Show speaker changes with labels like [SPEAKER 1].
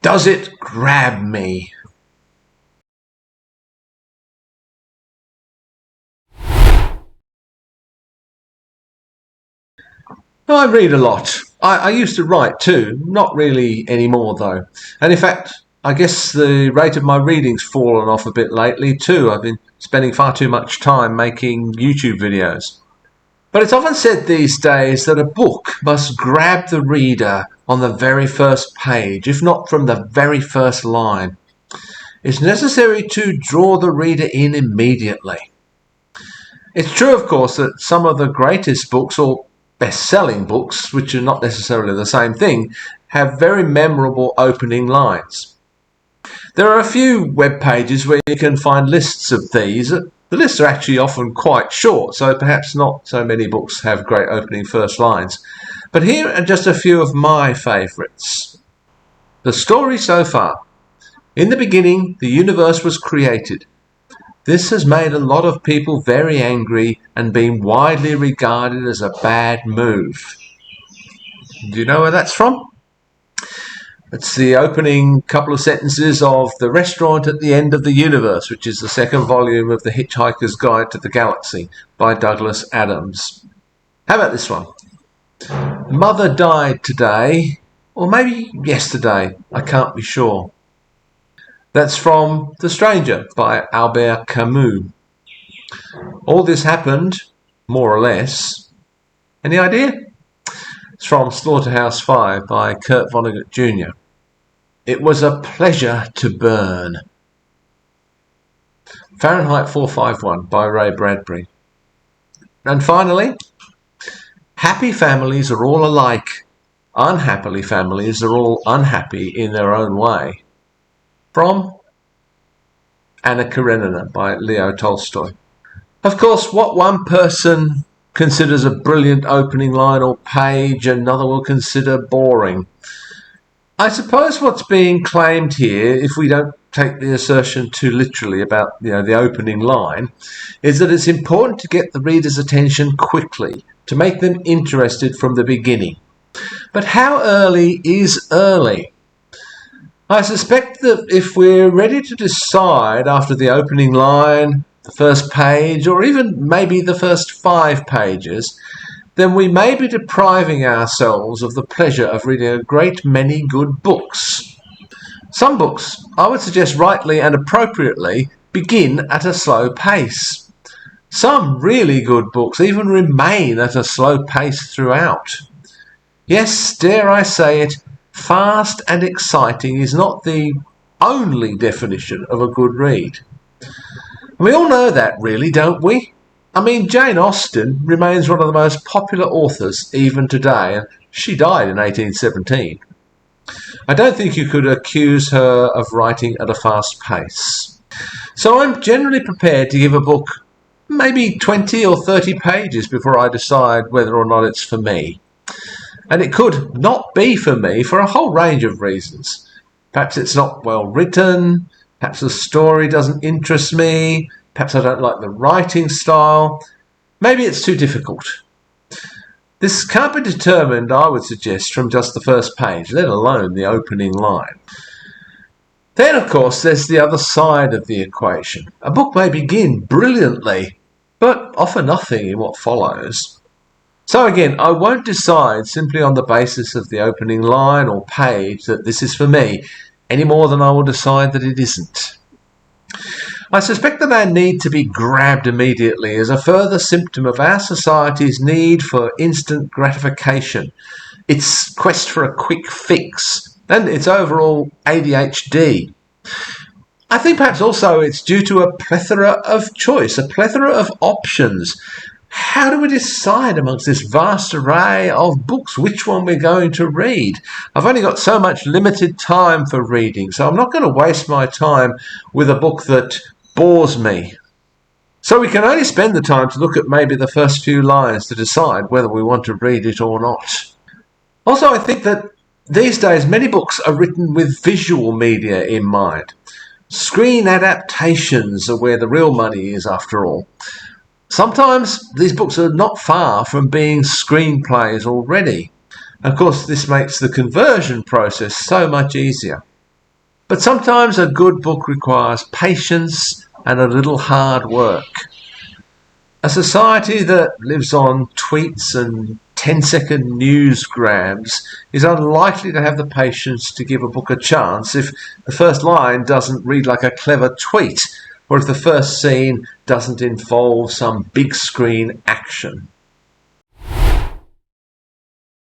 [SPEAKER 1] Does it grab me? I read a lot. I used to write too, not really anymore though. And in fact, I guess the rate of my reading's fallen off a bit lately too. I've been spending far too much time making YouTube videos. But it's often said these days that a book must grab the reader on the very first page, if not from the very first line. It's necessary to draw the reader in immediately. It's true, of course, that some of the greatest books, or best-selling books, which are not necessarily the same thing, have very memorable opening lines. There are a few web pages where you can find lists of these. The lists are actually often quite short, so perhaps not so many books have great opening first lines. But here are just a few of my favourites. The story so far. In the beginning, the universe was created. This has made a lot of people very angry and been widely regarded as a bad move. Do you know where that's from? It's the opening couple of sentences of The Restaurant at the End of the Universe, which is the second volume of The Hitchhiker's Guide to the Galaxy by Douglas Adams. How about this one? Mother died today, or maybe yesterday, I can't be sure. That's from The Stranger by Albert Camus. All this happened, more or less. Any idea? It's from Slaughterhouse-Five by Kurt Vonnegut Jr. It was a pleasure to burn. Fahrenheit 451 by Ray Bradbury. And finally, happy families are all alike. Unhappy families are all unhappy in their own way. From Anna Karenina by Leo Tolstoy. Of course, what one person considers a brilliant opening line or page, another will consider boring. I suppose what's being claimed here, if we don't take the assertion too literally about the opening line, is that it's important to get the reader's attention quickly, to make them interested from the beginning. But how early is early? I suspect that if we're ready to decide after the opening line, the first page, or even maybe the first 5 pages, then we may be depriving ourselves of the pleasure of reading a great many good books. Some books, I would suggest rightly and appropriately, begin at a slow pace. Some really good books even remain at a slow pace throughout. Yes, dare I say it, fast and exciting is not the only definition of a good read. We all know that, really, don't we? I mean, Jane Austen remains one of the most popular authors even today, and she died in 1817. I don't think you could accuse her of writing at a fast pace. So I'm generally prepared to give a book maybe 20 or 30 pages before I decide whether or not it's for me. And it could not be for me for a whole range of reasons. Perhaps it's not well written, perhaps the story doesn't interest me, perhaps I don't like the writing style, maybe it's too difficult. This can't be determined, I would suggest, from just the first page, let alone the opening line. Then, of course, there's the other side of the equation. A book may begin brilliantly, but offer nothing in what follows. So again, I won't decide simply on the basis of the opening line or page that this is for me, any more than I will decide that it isn't. I suspect that our need to be grabbed immediately is a further symptom of our society's need for instant gratification, its quest for a quick fix, and its overall ADHD. I think perhaps also it's due to a plethora of choice, a plethora of options. How do we decide amongst this vast array of books which one we're going to read? I've only got so much limited time for reading, so I'm not going to waste my time with a book that bores me. So we can only spend the time to look at maybe the first few lines to decide whether we want to read it or not. Also, I think that these days many books are written with visual media in mind. Screen adaptations are where the real money is, after all. Sometimes these books are not far from being screenplays already. Of course, this makes the conversion process so much easier. But sometimes a good book requires patience and a little hard work. A society that lives on tweets and 10-second news grabs is unlikely to have the patience to give a book a chance if the first line doesn't read like a clever tweet, or if the first scene doesn't involve some big screen action.